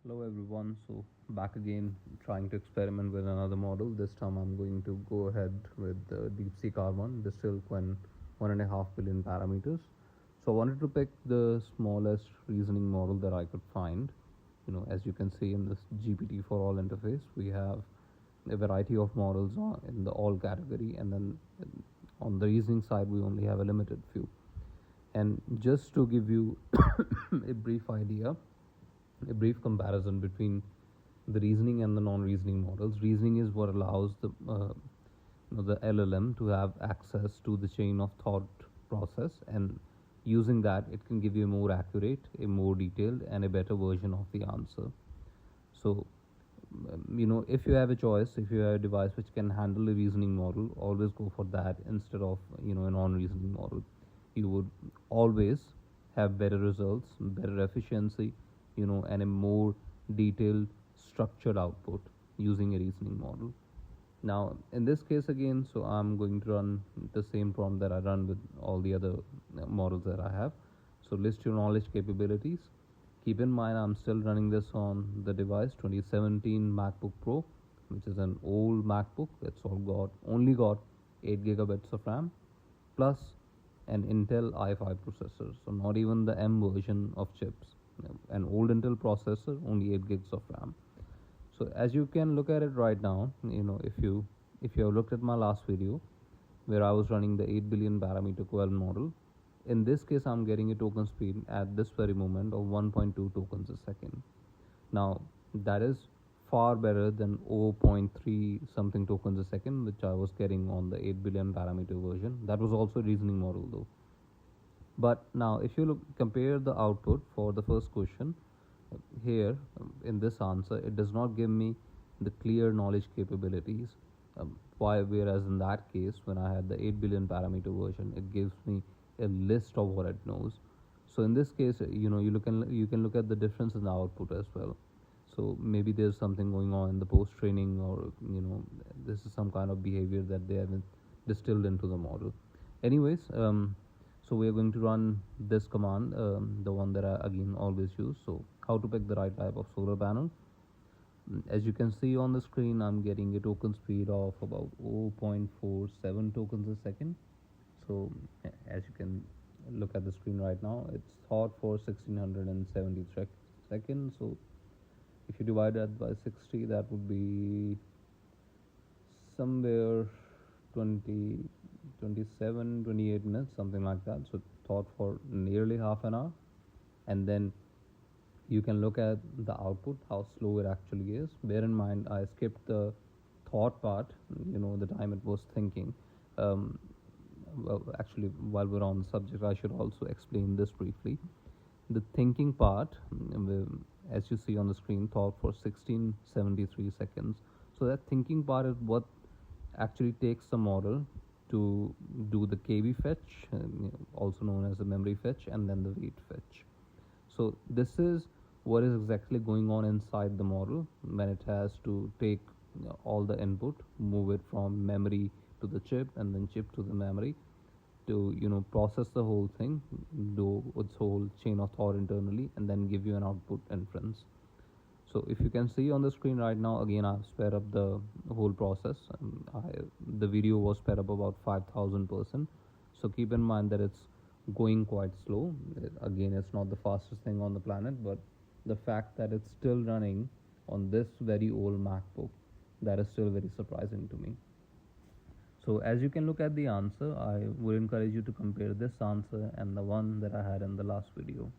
Hello everyone, so back again trying to experiment with another model. This time I'm going to go ahead with the DeepSeek R1, distilled Qwen 1.5 billion parameters. So I wanted to pick the smallest reasoning model that I could find. As you can see in this GPT for all interface, we have a variety of models in the all category, and then on the reasoning side we only have a limited few. And just to give you a brief idea, a brief comparison between the reasoning and the non-reasoning models. Reasoning is what allows the LLM to have access to the chain of thought process, and using that it can give you a more accurate, a more detailed, and a better version of the answer. So if you have a choice, if you have a device which can handle a reasoning model, always go for that instead of a non-reasoning model. You would always have better results, better efficiency, and a more detailed structured output using a reasoning model. Now in this case again, so I'm going to run the same prompt that I run with all the other models that I have. So list your knowledge capabilities. Keep in mind I'm still running this on the device 2017 MacBook Pro, which is an old MacBook. It's only got 8 gigabytes of RAM plus an Intel i5 processor, so not even the M version of chips. An old Intel processor, only 8 gigs of RAM. So as you can look at it right now, if you have looked at my last video where I was running the 8 billion parameter Qwen model, in this case I'm getting a token speed at this very moment of 1.2 tokens a second. Now that is far better than 0.3 something tokens a second which I was getting on the 8 billion parameter version. That was also a reasoning model though. But now if you compare the output for the first question, here in this answer it does not give me the clear knowledge capabilities. Whereas in that case, when I had the 8 billion parameter version, it gives me a list of what it knows. So in this case, you can look at the difference in the output as well. So maybe there's something going on in the post training, or this is some kind of behavior that they haven't distilled into the model. Anyways, so we are going to run this command, the one that I again always use. So how to pick the right type of solar panel. As you can see on the screen, I'm getting a token speed of about 0.47 tokens a second. So as you can look at the screen right now, it's thought for 1670 seconds. So if you divide that by 60, that would be somewhere 20, 27, 28 minutes, something like that. So thought for nearly half an hour. And then you can look at the output, how slow it actually is. Bear in mind, I skipped the thought part, the time it was thinking. Well, actually, while we're on the subject, I should also explain this briefly. The thinking part, as you see on the screen, thought for 1673 seconds. So that thinking part is what actually takes the model to do the KB fetch, also known as the memory fetch, and then the weight fetch. So this is what is exactly going on inside the model when it has to take all the input, move it from memory to the chip, and then chip to the memory, to process the whole thing, do its whole chain of thought internally, and then give you an output inference. So if you can see on the screen right now, again I've sped up the whole process. The video was sped up about 5,000%. So keep in mind that it's going quite slow. Again, it's not the fastest thing on the planet, but the fact that it's still running on this very old MacBook, that is still very surprising to me. So as you can look at the answer, I would encourage you to compare this answer and the one that I had in the last video.